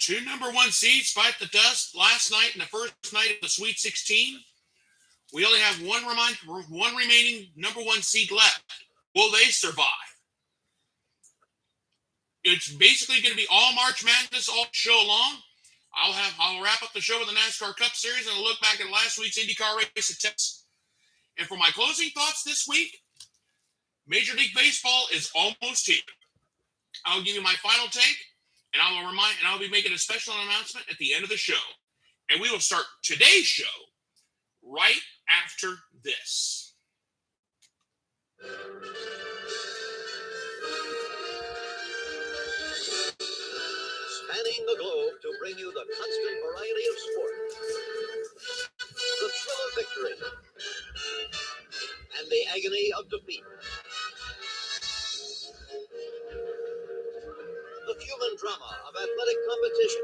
Two number one seeds fight the dust last night in the first night of the Sweet 16. We only have one remaining number one seed left. Will they survive? It's basically going to be all March Madness all show long. I'll wrap up the show with the NASCAR Cup Series and I'll look back at last week's IndyCar race at Texas. And for my closing thoughts this week, Major League Baseball is almost here. I'll give you my final take, and I'll be making a special announcement at the end of the show. And we will start today's show right after this. Spanning the globe to bring you the constant variety of sport, the thrill of victory, and the agony of defeat. The human drama of athletic competition.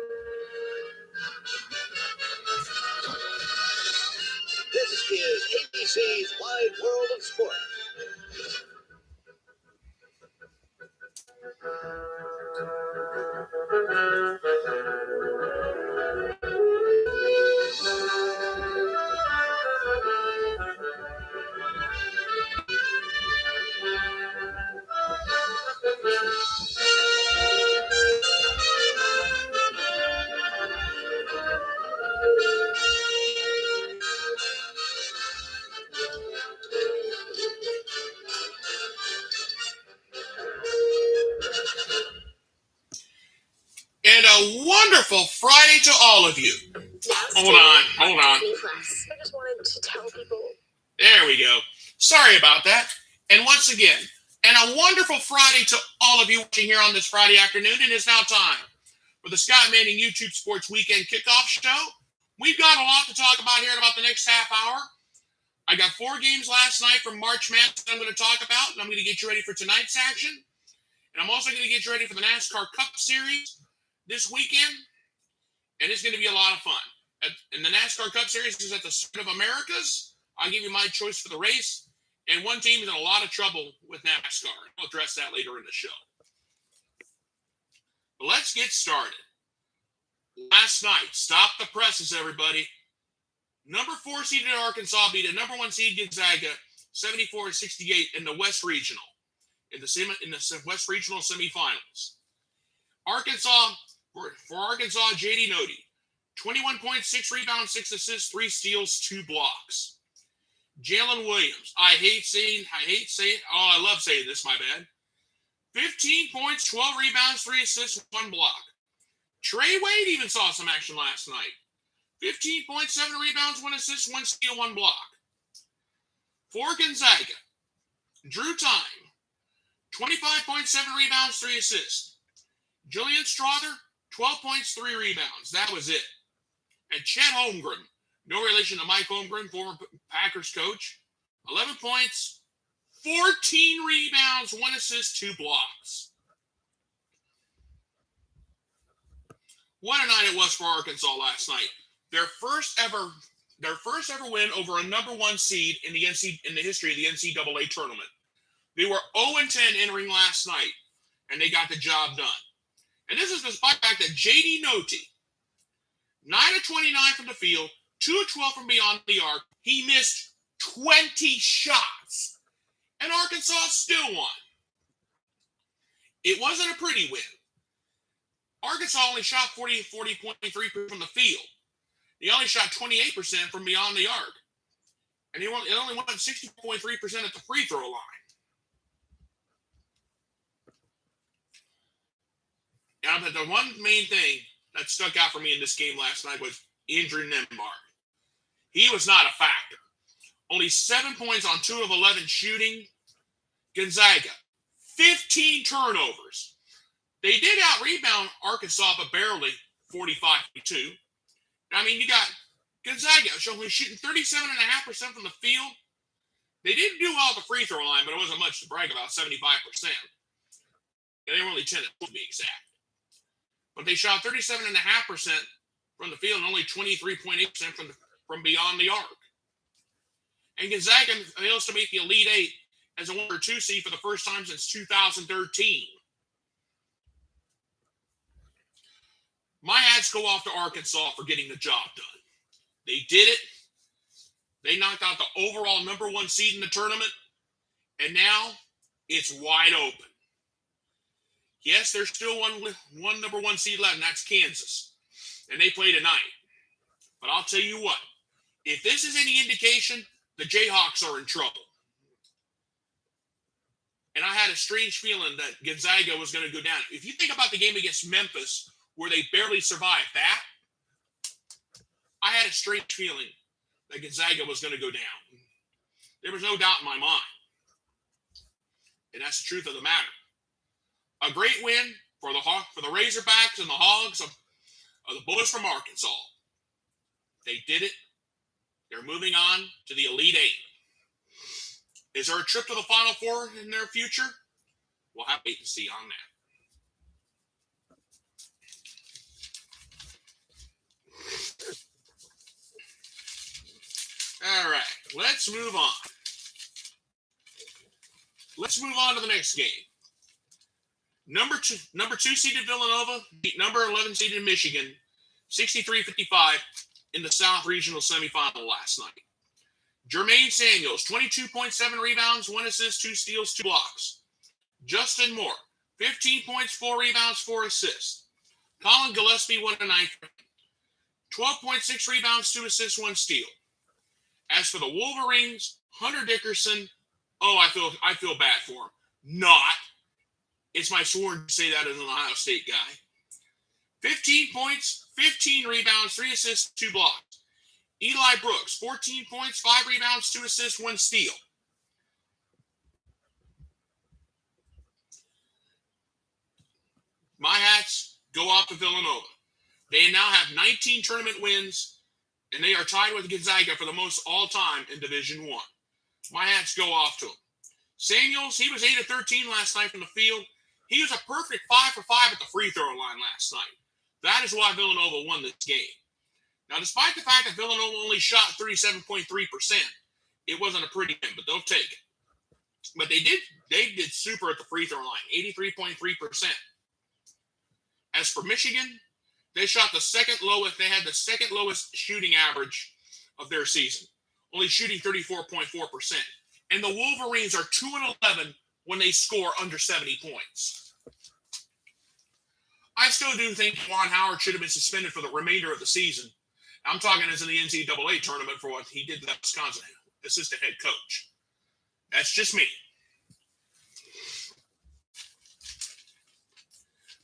This is ABC's Wide World of Sport. And a wonderful Friday to all of you. Hold on. I just wanted to tell people. There we go. Sorry about that. And once again, and a wonderful Friday to all of you watching here on this Friday afternoon. It is now time for the Scott Manning YouTube Sports Weekend Kickoff Show. We've got a lot to talk about here in about the next half hour. I got 4 games last night from March Madness that I'm going to talk about, and I'm going to get you ready for tonight's action. And I'm also going to get you ready for the NASCAR Cup Series this weekend, and it's going to be a lot of fun. And the NASCAR Cup Series is at the Circuit of Americas. I'll give you my choice for the race, and one team is in a lot of trouble with NASCAR. I'll address that later in the show. But let's get started. Last night, stop the presses, everybody. Number 4 seeded Arkansas beat a number 1 seed Gonzaga 74-68 in the West Regional, in the West Regional semifinals. Arkansas, for Arkansas, J.D. Nody, 21 points, 6 rebounds, 6 assists, 3 steals, 2 blocks. Jalen Williams, I love saying this, my bad. 15 points, 12 rebounds, 3 assists, 1 block. Trey Wade even saw some action last night. 15 points, 7 rebounds, 1 assist, 1 steal, 1 block. For Gonzaga, Drew Time, 25 points, 7 rebounds, 3 assists. Julian Strother, 12 points, 3 rebounds. That was it. And Chet Holmgren, no relation to Mike Holmgren, former Packers coach, 11 points, 14 rebounds, 1 assist, 2 blocks. What a night it was for Arkansas last night. Their first ever win over a number 1 seed in the history of the NCAA tournament. They were 0-10 entering last night, and they got the job done. And this is despite the fact that J.D. Nody, 9 of 29 from the field, 2 of 12 from beyond the arc. He missed 20 shots, and Arkansas still won. It wasn't a pretty win. Arkansas only shot 40.3% from the field. They only shot 28% from beyond the arc. And it only went 60.3% at the free throw line. And the one main thing that stuck out for me in this game last night was Andrew Nembhard. He was not a factor. Only 7 points on 2 of 11 shooting. Gonzaga, 15 turnovers. They did out-rebound Arkansas, but barely, 45-2. I mean, you got Gonzaga only shooting 37.5% from the field. They didn't do well at the free throw line, but it wasn't much to brag about, 75%. And they were only 10 to be exact. But they shot 37.5% from the field and only 23.8% from beyond the arc. And Gonzaga fails to make the Elite Eight as a 1 or 2 seed for the first time since 2013. My hats go off to Arkansas for getting the job done. They did it. They knocked out the overall number 1 seed in the tournament, and now it's wide open. Yes, there's still one number 1 seed left, and that's Kansas, and they play tonight. But I'll tell you what, if this is any indication, the Jayhawks are in trouble. And I had a strange feeling that Gonzaga was going to go down. If you think about the game against Memphis, where they barely survived that, I had a strange feeling that Gonzaga was going to go down. There was no doubt in my mind. And that's the truth of the matter. A great win for the Razorbacks and the Hogs of the boys from Arkansas. They did it. They're moving on to the Elite Eight. Is there a trip to the Final Four in their future? We'll have to wait and see on that. All right, let's move on. Let's move on to the next game. Number two seeded Villanova beat number 11 seeded Michigan 63-55 in the South Regional semifinal last night. Jermaine Samuels, 22.7 rebounds, 1 assist, 2 steals, 2 blocks. Justin Moore, 15 points, 4 rebounds, 4 assists. Colin Gillespie, 1 ninth. 12.6 rebounds, 2 assists, 1 steal. As for the Wolverines, Hunter Dickerson, I feel bad for him. Not. It's my sworn to say that as an Ohio State guy. 15 points, 15 rebounds, 3 assists, 2 blocks. Eli Brooks, 14 points, 5 rebounds, 2 assists, 1 steal. My hats go off to Villanova. They now have 19 tournament wins, and they are tied with Gonzaga for the most all-time in Division I. My hats go off to them. Samuels, he was 8 of 13 last night from the field. He was a perfect 5 for 5 at the free throw line last night. That is why Villanova won this game. Now, despite the fact that Villanova only shot 37.3%, it wasn't a pretty game, but they'll take it. But they did super at the free throw line, 83.3%. As for Michigan, they shot the second lowest. They had the second lowest shooting average of their season, only shooting 34.4%. And the Wolverines are 2-11 when they score under 70 points. I still do think Juan Howard should have been suspended for the remainder of the season. I'm talking as in the NCAA tournament for what he did to that Wisconsin assistant head coach. That's just me.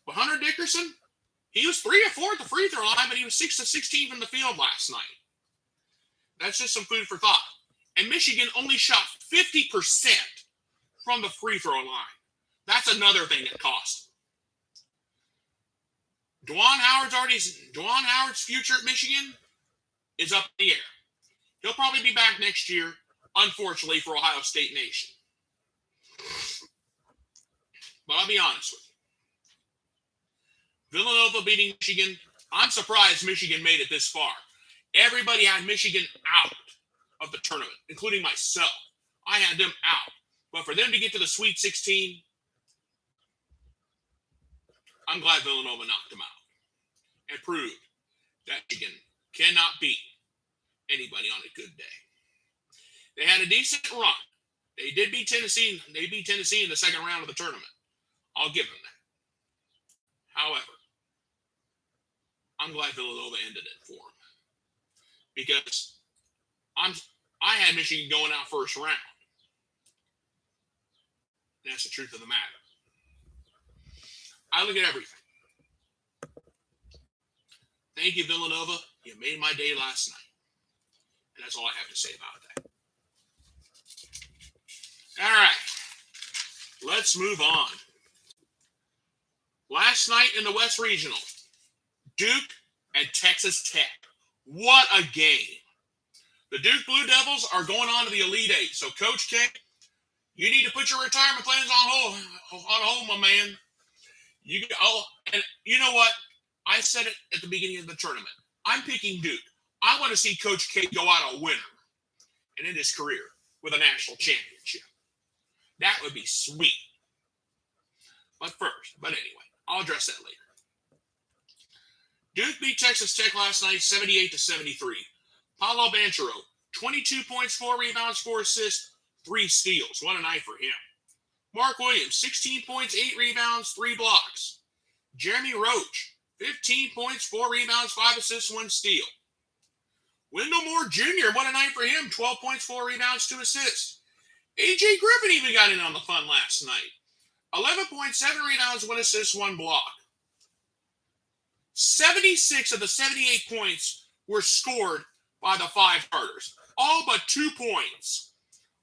But Hunter Dickerson, he was 3 of 4 at the free throw line, but he was 6 of 16 from the field last night. That's just some food for thought. And Michigan only shot 50% from the free throw line. That's another thing that cost. Juwan Howard's future at Michigan is up in the air. He'll probably be back next year, unfortunately, for Ohio State Nation. But I'll be honest with you. Villanova beating Michigan. I'm surprised Michigan made it this far. Everybody had Michigan out of the tournament, including myself. I had them out. But for them to get to the Sweet 16, I'm glad Villanova knocked them out and proved that Michigan cannot beat anybody on a good day. They had a decent run. They did beat Tennessee. They beat Tennessee in the second round of the tournament. I'll give them that. However, I'm glad Villanova ended it for them because I had Michigan going out first round. And that's the truth of the matter. I look at everything. Thank you, Villanova. You made my day last night. And that's all I have to say about that. All right. Let's move on. Last night in the West Regional, Duke and Texas Tech. What a game. The Duke Blue Devils are going on to the Elite Eight. So, Coach K, you need to put your retirement plans on hold, my man. And you know what? I said it at the beginning of the tournament. I'm picking Duke. I want to see Coach K go out a winner and end his career with a national championship. That would be sweet. But anyway, I'll address that later. Duke beat Texas Tech last night 78-73. Paolo Banchero, 22 points, 4 rebounds, 4 assists, 3 steals. What a night for him. Mark Williams, 16 points, 8 rebounds, 3 blocks. Jeremy Roach, 15 points, 4 rebounds, 5 assists, 1 steal. Wendell Moore Jr., what a night for him. 12 points, 4 rebounds, 2 assists. A.J. Griffin even got in on the fun last night. 11 points, 7 rebounds, 1 assist, 1 block. 76 of the 78 points were scored by the 5 starters. All but 2 points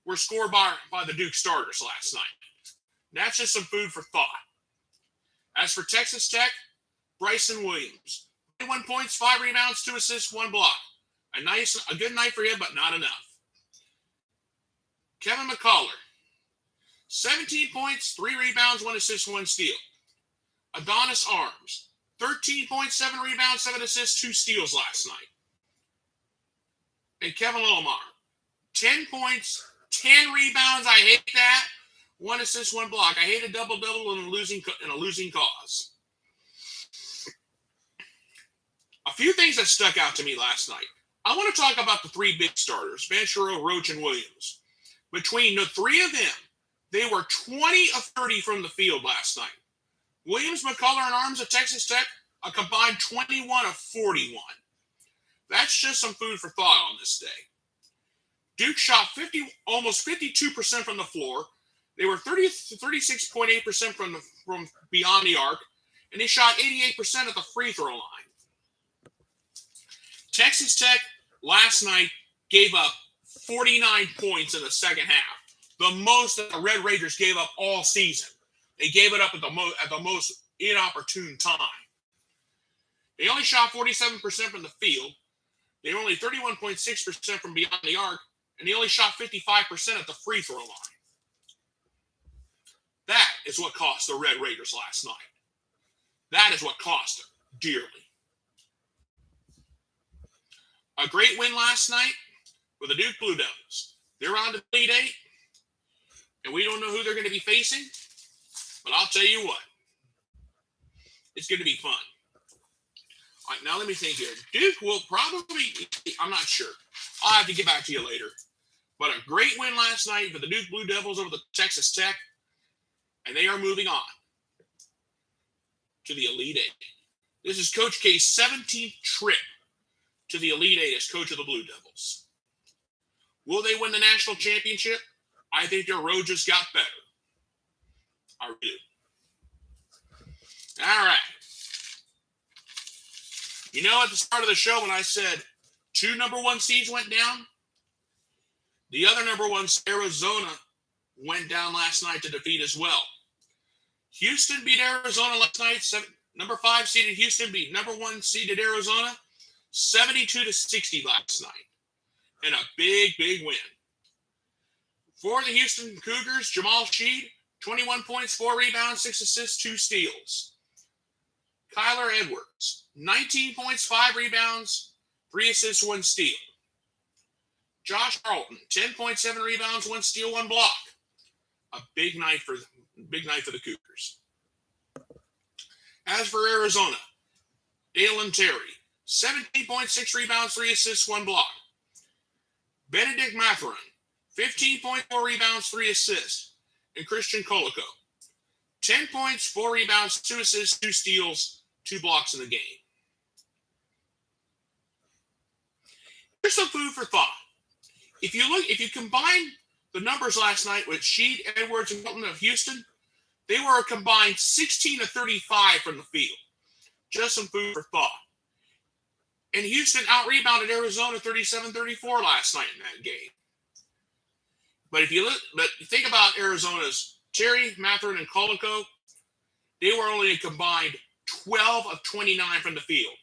were scored by the Duke starters last night. That's just some food for thought. As for Texas Tech, Bryson Williams, 21 points, 5 rebounds, 2 assists, 1 block. A good night for him, but not enough. Kevin McCullough, 17 points, 3 rebounds, 1 assist, 1 steal. Adonis Arms, 13 points, 7 rebounds, 7 assists, 2 steals last night. And Kevin Lillamar, 10 points, 10 rebounds. I hate that. 1 assist, 1 block. I hate a double-double in a losing cause. A few things that stuck out to me last night. I want to talk about the 3 big starters, Banchero, Roach, and Williams. Between the 3 of them, they were 20 of 30 from the field last night. Williams, McCullough, and Arms of Texas Tech, a combined 21 of 41. That's just some food for thought on this day. Duke shot almost 52% from the floor. They were 36.8% from beyond the arc, and they shot 88% at the free throw line. Texas Tech last night gave up 49 points in the second half, the most that the Red Raiders gave up all season. They gave it up at the most inopportune time. They only shot 47% from the field. They were only 31.6% from beyond the arc, and they only shot 55% at the free throw line. That is what cost the Red Raiders last night. That is what cost them dearly. A great win last night for the Duke Blue Devils. They're on to Elite Eight, and we don't know who they're going to be facing, but I'll tell you what, it's going to be fun. All right, now let me think here. Duke will probably, I'm not sure. I'll have to get back to you later. But a great win last night for the Duke Blue Devils over the Texas Tech, and they are moving on to the Elite Eight. This is Coach K's 17th trip to the Elite Eight as coach of the Blue Devils. Will they win the national championship? I think their road just got better. I really do. All right. You know, at the start of the show when I said 2 number 1 seeds went down, the other number 1, Arizona, went down last night to defeat as well. Houston beat Arizona last night. Number 5 seeded Houston beat number 1 seeded Arizona 72-60 last night. And a big, big win. For the Houston Cougars, Jamal Sheed, 21 points, 4 rebounds, 6 assists, 2 steals. Kyler Edwards, 19 points, 5 rebounds, 3 assists, 1 steal. Josh Carlton, 10.7 rebounds, 1 steal, 1 block. A big night for the Cougars. As for Arizona, Dalen Terry, 17.6 rebounds, 3 assists, 1 block. Benedict Mathurin, 15.4 rebounds, 3 assists. And Christian Colico, 10 points, 4 rebounds, 2 assists, 2 steals, 2 blocks in the game. Here's some food for thought. If you combine the numbers last night with Sheed, Edwards, and Milton of Houston, they were a combined 16 of 35 from the field. Just some food for thought. And Houston out-rebounded Arizona 37-34 last night in that game. But if you think about Arizona's Terry, Mathurin, and Colico, they were only a combined 12 of 29 from the field.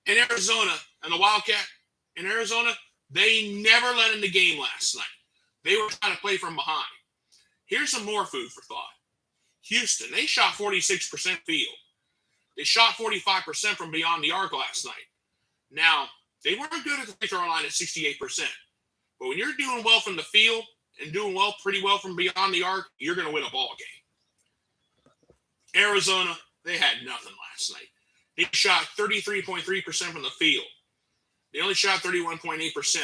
In Arizona, and the Wildcat in Arizona, they never let in the game last night. They were trying to play from behind. Here's some more food for thought. Houston, they shot 46% field. They shot 45% from beyond the arc last night. Now, they weren't good at the free throw line at 68%. But when you're doing well from the field and doing pretty well from beyond the arc, you're going to win a ball game. Arizona, they had nothing last night. They shot 33.3% from the field. They only shot 31.8%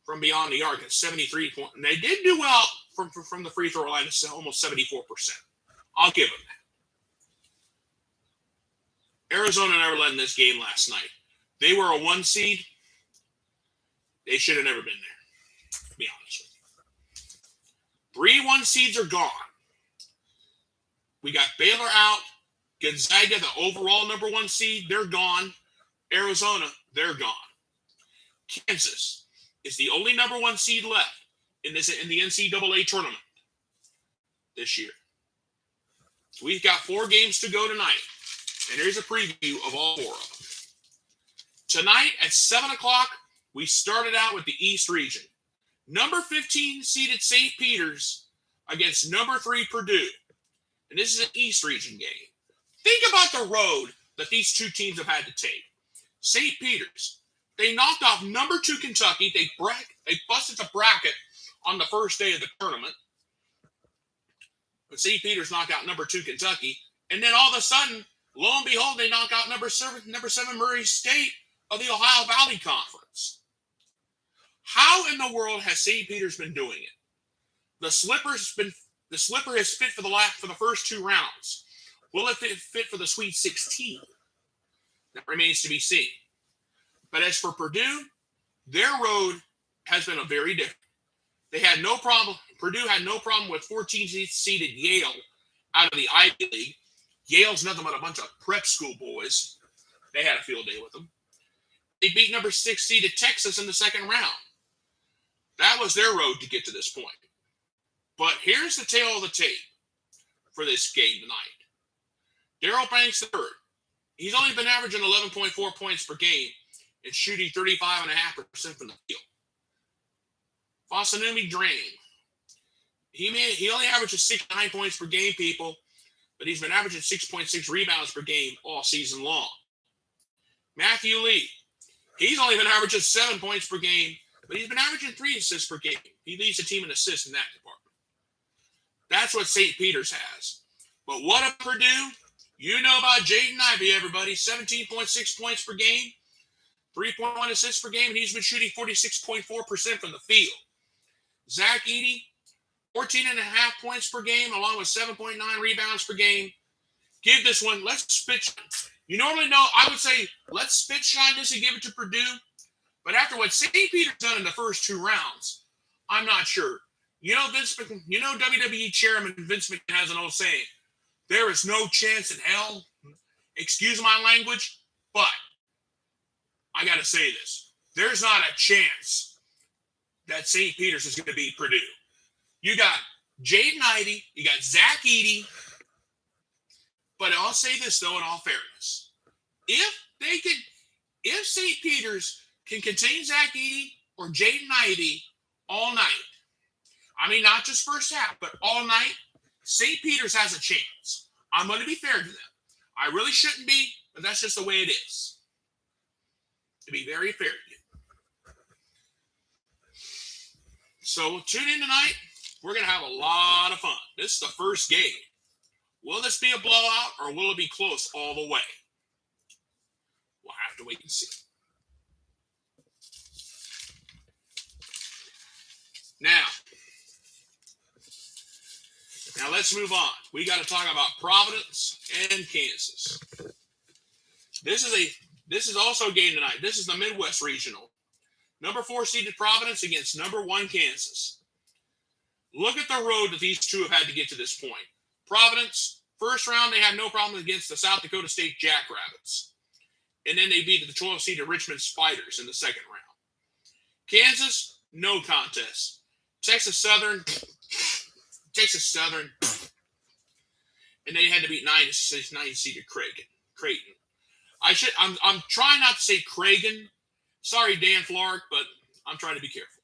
from beyond the arc at 73 points. And they did do well from the free throw line, almost 74%. I'll give them that. Arizona never led in this game last night. They were a 1 seed. They should have never been there, to be honest with you. 3 1 seeds are gone. We got Baylor out. Gonzaga, the overall number 1 seed, they're gone. Arizona, they're gone. Kansas is the only number 1 seed left in the NCAA tournament this year. So we've got 4 games to go tonight, and here's a preview of all 4 of them. Tonight at 7 o'clock, we started out with the East region. Number 15 seeded St. Peter's against number 3 Purdue. And this is an East region game. Think about the road that these 2 teams have had to take. St. Peter's, they knocked off number 2 Kentucky. They busted the bracket on the first day of the tournament. But St. Peter's knocked out number 2 Kentucky. And then all of a sudden, lo and behold, they knock out number 7 Murray State of the Ohio Valley Conference. How in the world has St. Peter's been doing it? The slipper has fit for the first 2 rounds. Will it fit for the Sweet 16? That remains to be seen. But as for Purdue, their road has been a very different. They had no problem. Purdue had no problem with 14-seeded Yale out of the Ivy League. Yale's nothing but a bunch of prep school boys. They had a field day with them. They beat number 6 seeded Texas in the second round. That was their road to get to this point. But here's the tale of the tape for this game tonight. Daryl Banks III. He's only been averaging 11.4 points per game and shooting 35.5% from the field. Fasanumi Drain. He only averages 6.9 points per game, people, but he's been averaging 6.6 rebounds per game all season long. Matthew Lee. He's only been averaging 7 points per game, but he's been averaging 3 assists per game. He leads the team in assists in that department. That's what St. Peter's has. But what about Purdue? You know about Jaden Ivey, everybody. 17.6 points per game, 3.1 assists per game, and he's been shooting 46.4% from the field. Zach Edey, 14.5 points per game, along with 7.9 rebounds per game. Give this one, let's spit shine. You normally know, I would say, let's spit shine this and give it to Purdue. But after what St. Peter's done in the first 2 rounds, I'm not sure. You know, WWE Chairman Vince McMahon has an old saying, there is no chance in hell, excuse my language, but I got to say this. There's not a chance that St. Peter's is going to beat Purdue. You got Jaden Ivey, you got Zach Edey, but I'll say this, though, in all fairness. If St. Peter's can contain Zach Edey or Jaden Ivey all night, I mean, not just first half, but all night, St. Peter's has a chance. I'm going to be fair to them. I really shouldn't be, but that's just the way it is. To be very fair to you. So tune in tonight. We're going to have a lot of fun. This is the first game. Will this be a blowout or will it be close all the way? We'll have to wait and see. Now let's move on. We got to talk about Providence and Kansas. This is also a game tonight. This is the Midwest Regional. Number 4 seeded Providence against number 1 Kansas. Look at the road that these two have had to get to this point. Providence, first round, they had no problem against the South Dakota State Jackrabbits. And then they beat the 12 seeded Richmond Spiders in the second round. Kansas, no contest. Texas Southern, and they had to beat 9 seeded Creighton. I'm trying not to say Cragen. Sorry, Dan Flark, but I'm trying to be careful.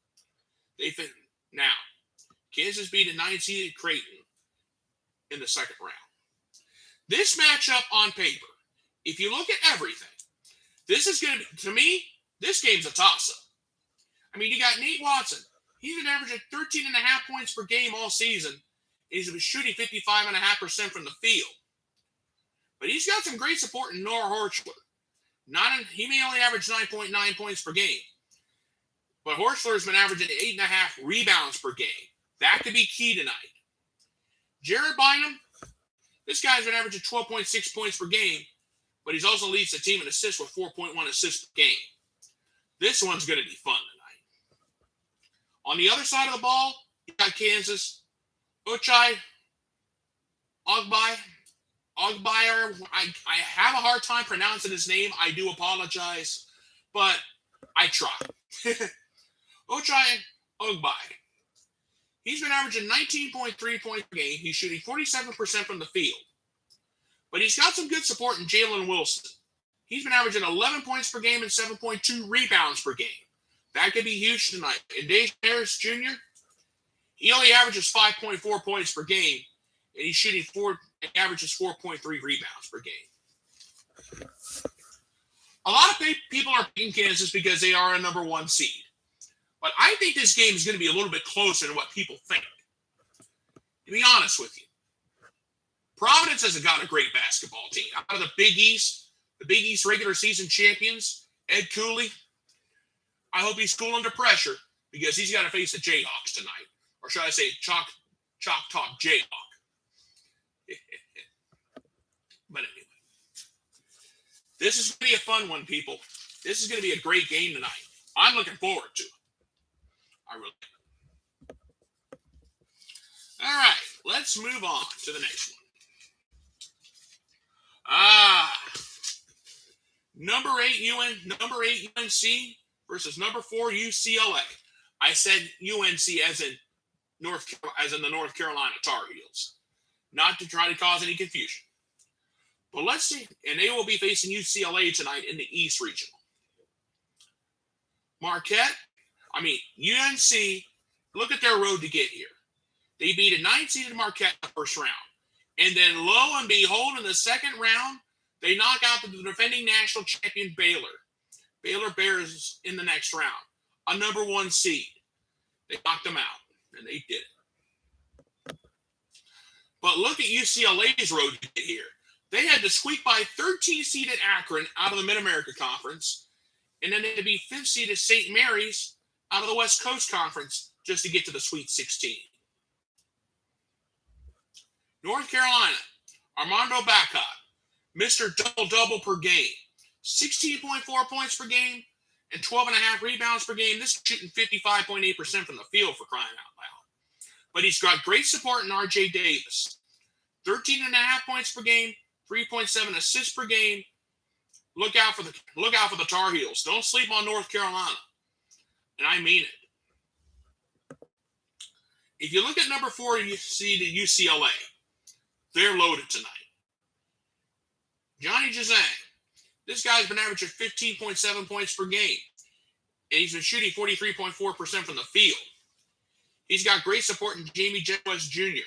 Now, Kansas beat a 9 seeded Creighton in the second round. This matchup on paper, if you look at everything, this is going to be, to me, this game's a toss-up. I mean, you got Nate Watson. He's been averaging 13.5 points per game all season. He's been shooting 55.5% from the field. But he's got some great support in Noah Horchler. He may only average 9.9 points per game, but Horchler's been averaging 8.5 rebounds per game. That could be key tonight. Jared Bynum, this guy's been averaging 12.6 points per game, but he's also leads the team in assists with 4.1 assists per game. This one's going to be fun tonight. On the other side of the ball, you got Kansas. Ochai Ogbai. I have a hard time pronouncing his name. I do apologize, but I try. Ochai Ogbai. He's been averaging 19.3 points per game. He's shooting 47% from the field. But he's got some good support in Jalen Wilson. He's been averaging 11 points per game and 7.2 rebounds per game. That could be huge tonight. And Dave Harris Jr., he only averages 5.4 points per game, and he's shooting averages 4.3 rebounds per game. A lot of people are picking Kansas because they are a number 1 seed. But I think this game is going to be a little bit closer than what people think. To be honest with you, Providence hasn't got a great basketball team. Out of the Big East regular season champions, Ed Cooley, I hope he's cool under pressure because he's got to face the Jayhawks tonight. Or should I say Chalk Talk Jayhawk. But anyway, this is going to be a fun one, people. This is going to be a great game tonight. I'm looking forward to it. I really am. All right, let's move on to the next one. Number 8 UNC versus number 4 UCLA. I said UNC as in the North Carolina Tar Heels, not to try to cause any confusion. But let's see, and they will be facing UCLA tonight in the East Regional. UNC, look at their road to get here. They beat a 9-seeded Marquette in the first round. And then lo and behold, in the second round, they knock out the defending national champion Baylor. Baylor Bears in the next round. A number 1 seed. They knocked them out, and they did it. But look at UCLA's road to get here. They had to squeak by 13-seeded Akron out of the Mid-America Conference, and then they had to beat 5th-seeded St. Mary's out of the West Coast Conference just to get to the Sweet 16. North Carolina, Armando Bacot, Mr. Double-Double per game, 16.4 points per game and 12.5 rebounds per game. This is shooting 55.8% from the field for crying out loud. But he's got great support in R.J. Davis, 13.5 points per game, 3.7 assists per game. Look out for the Tar Heels. Don't sleep on North Carolina. And I mean it. If you look at number 4 seeded UCLA, they're loaded tonight. Johnny Juzang. This guy's been averaging 15.7 points per game. And he's been shooting 43.4% from the field. He's got great support in Jamie West Jr.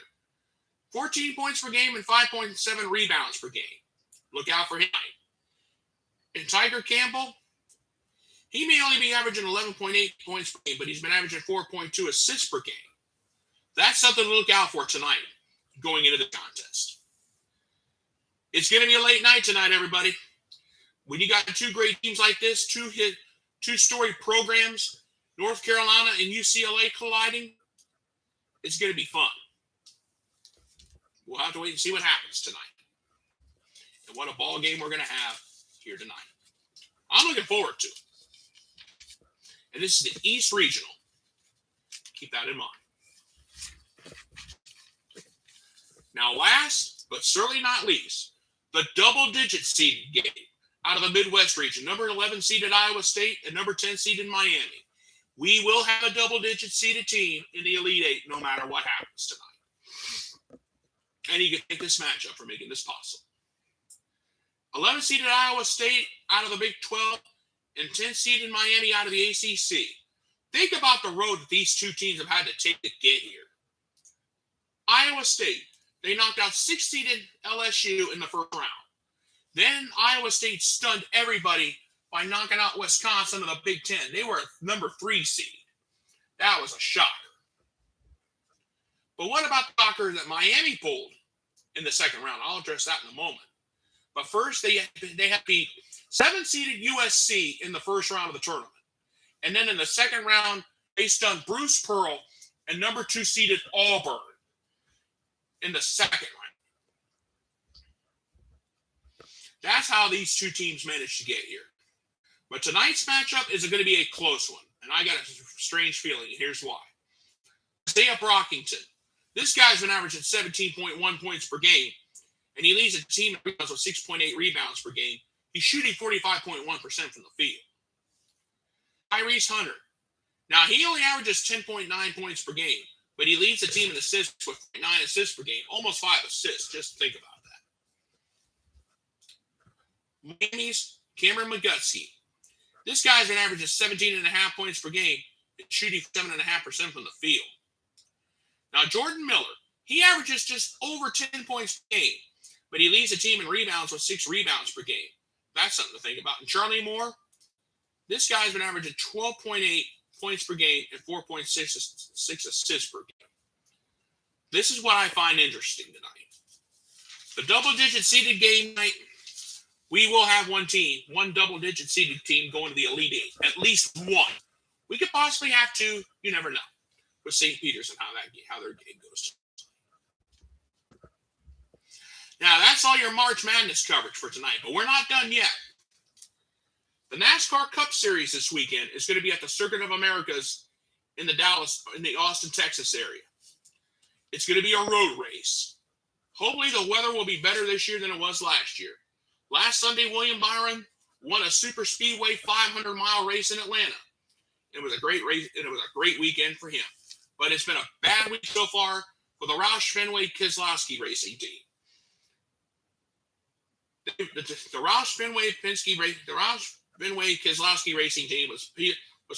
14 points per game and 5.7 rebounds per game. Look out for him. And Tiger Campbell, he may only be averaging 11.8 points per game, but he's been averaging 4.2 assists per game. That's something to look out for tonight going into the contest. It's going to be a late night tonight, everybody. When you got 2 great teams like this, 2-story programs, North Carolina and UCLA colliding, it's going to be fun. We'll have to wait and see what happens tonight. And what a ball game we're going to have here tonight. I'm looking forward to it. And this is the East Regional. Keep that in mind. Now, last, but certainly not least, the double-digit seeded game out of the Midwest region. Number 11 seeded Iowa State and number 10 seeded Miami. We will have a double-digit seeded team in the Elite Eight no matter what happens tonight. And you can take this matchup for making this possible. 11 seeded Iowa State out of the Big 12 and 10 seeded Miami out of the ACC. Think about the road that these 2 teams have had to take to get here. Iowa State, they knocked out 6 seeded LSU in the first round. Then Iowa State stunned everybody by knocking out Wisconsin in the Big 10. They were number 3 seed. That was a shocker. But what about the shocker that Miami pulled in the second round? I'll address that in a moment. But first, they have to beat 7-seeded USC in the first round of the tournament. And then in the second round, they stunned Bruce Pearl and number 2 seeded Auburn in the second round. That's how these two teams managed to get here. But tonight's matchup is going to be a close one. And I got a strange feeling. Here's why. Isaiah Brockington. This guy's been averaging 17.1 points per game. And he leads a team with 6.8 rebounds per game. He's shooting 45.1% from the field. Tyrese Hunter. Now, he only averages 10.9 points per game, but he leads the team in assists with 9 assists per game, almost 5 assists. Just think about that. Miami's Cameron Mcguckey. This guy's been averaging 17.5 points per game and shooting 7.5% from the field. Now, Jordan Miller, he averages just over 10 points per game, but he leads the team in rebounds with 6 rebounds per game. That's something to think about. And Charlie Moore, this guy's been averaging 12.8 points per game and 4.6 assists per game. This is what I find interesting tonight. The double-digit seeded game night, we will have one double-digit seeded team going to the Elite Eight. At least one. We could possibly have 2. You never know. With St. Peter's and how their game goes. Now, that's all your March Madness coverage for tonight, but we're not done yet. The Nascar Cup Series this weekend is going to be at the Circuit of Americas in the Austin, Texas area. It's going to be a road race. Hopefully the weather will be better this year than it was last year. Last Sunday, William Byron won a super speedway 500-mile race in Atlanta. It was a great race, and it was a great weekend for him. But it's been a bad week so far for the Roush Fenway Keselowski racing team. The Roush Fenway Keselowski racing team was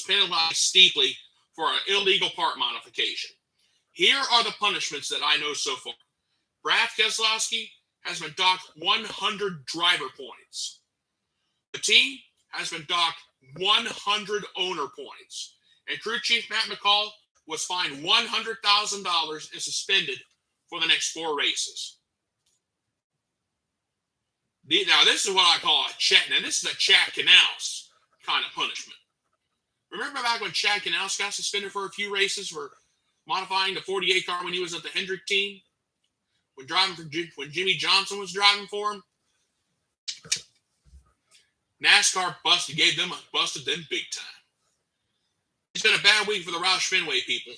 penalized steeply for an illegal part modification. Here are the punishments that I know so far. Brad Keselowski has been docked 100 driver points. The team has been docked 100 owner points. And crew chief Matt McCall was fined $100,000 and suspended for the next 4 races. Now, this is what I call a check. Now, this is a Chad Canals kind of punishment. Remember back when Chad Canals got suspended for a few races for modifying the 48 car when he was at the Hendrick team? When Jimmy Johnson was driving for him? NASCAR busted them big time. It's been a bad week for the Roush Fenway people,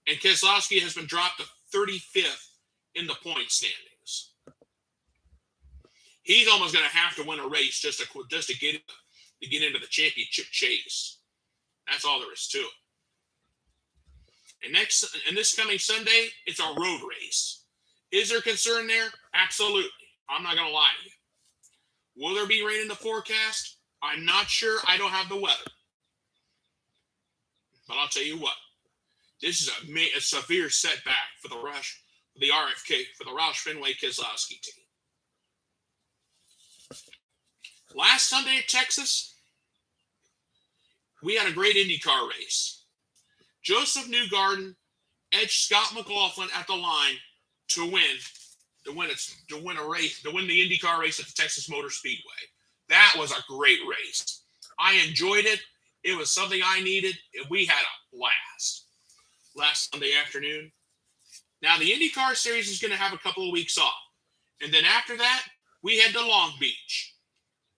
and Keselowski has been dropped to 35th in the point standings. He's almost going to have to win a race just to get into the championship chase. That's all there is to it. And this coming Sunday, it's a road race. Is there concern there? Absolutely. I'm not going to lie to you. Will there be rain in the forecast? I'm not sure. I don't have the weather. But I'll tell you what. This is a severe setback for the Roush Fenway Keselowski team. Last Sunday at Texas, we had a great IndyCar race. Joseph Newgarden edged Scott McLaughlin at the line to win the IndyCar race at the Texas Motor Speedway. That was a great race. I enjoyed it. It was something I needed. We had a blast last Sunday afternoon. Now, the IndyCar Series is going to have a couple of weeks off. And then after that, we head to Long Beach.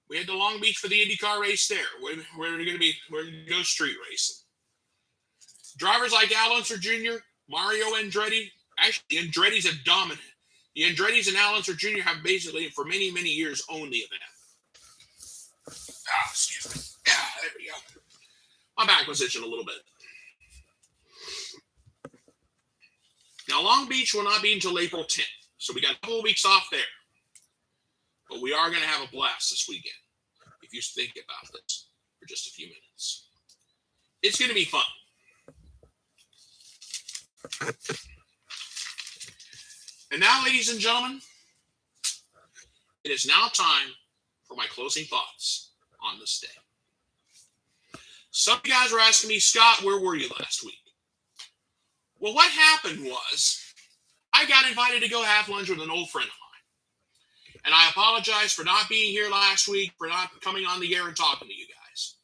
We head to Long Beach for the IndyCar race there. We're going to go street racing. Drivers like Al Unser Jr., Mario Andretti. Actually, Andretti's a dominant. The Andretti's and Al Unser Jr. have basically, for many, many years, owned the event. Excuse me. There we go. My back was itching a little bit. Now, Long Beach will not be until April 10th. So we got a couple of weeks off there. But we are going to have a blast this weekend. If you think about this for just a few minutes. It's going to be fun. And now, ladies and gentlemen, it is now time for my closing thoughts on this day. Some of you guys were asking me, Scott, where were you last week? Well, what happened was I got invited to go have lunch with an old friend of mine. And I apologize for not being here last week, for not coming on the air and talking to you guys.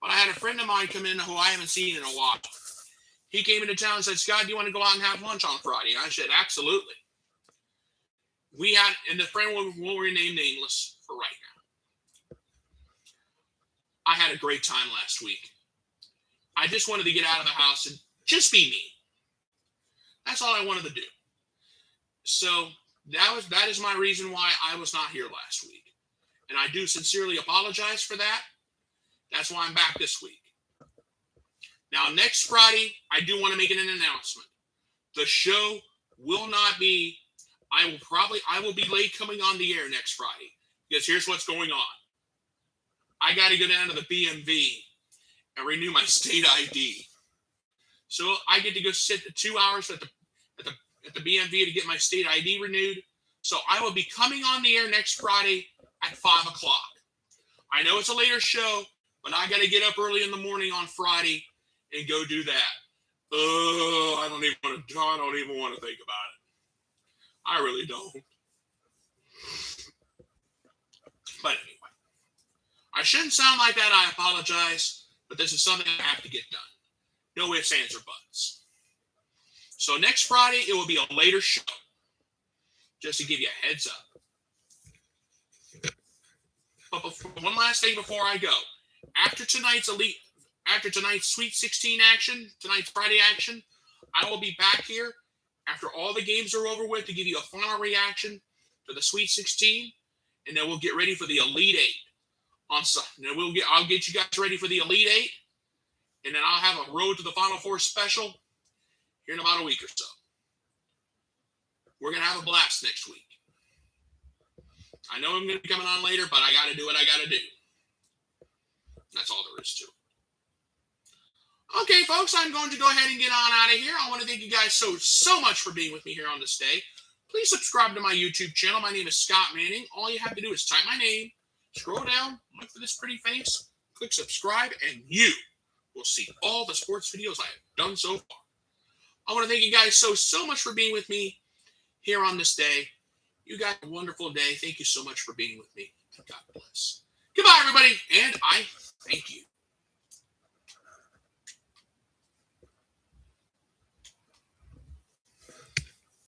But I had a friend of mine come in who I haven't seen in a while. He came into town and said, Scott, do you want to go out and have lunch on Friday? And I said, absolutely. We had, and the friend will remain nameless for right now. I had a great time last week. I just wanted to get out of the house and just be me. That's all I wanted to do. So that is my reason why I was not here last week. And I do sincerely apologize for that. That's why I'm back this week. Now, next Friday, I do want to make an announcement. The show will not be, I will be late coming on the air next Friday. Because here's what's going on. I got to go down to the BMV and renew my state ID. So I get to go sit 2 hours at the BMV to get my state ID renewed. So I will be coming on the air next Friday at 5 o'clock. I know it's a later show, but I got to get up early in the morning on Friday and go do that. Oh, I don't even want to think about it. I really don't. But anyway, I shouldn't sound like that. I apologize, but this is something I have to get done. No ifs, ands, or buts. So next Friday, it will be a later show. Just to give you a heads up. But one last thing before I go. After tonight's Sweet 16 action, tonight's Friday action, I will be back here after all the games are over with to give you a final reaction to the Sweet 16, and then we'll get ready for the Elite Eight on Sunday. I'll get you guys ready for the Elite Eight, and then I'll have a Road to the Final Four special here in about a week or so. We're going to have a blast next week. I know I'm going to be coming on later, but I got to do what I got to do. That's all there is to it. Okay, folks, I'm going to go ahead and get on out of here. I want to thank you guys so much for being with me here on this day. Please subscribe to my YouTube channel. My name is Scott Manning. All you have to do is type my name, scroll down, look for this pretty face, click subscribe, and you will see all the sports videos I have done so far. I want to thank you guys so much for being with me here on this day. You guys have a wonderful day. Thank you so much for being with me. God bless. Goodbye, everybody, and I thank you.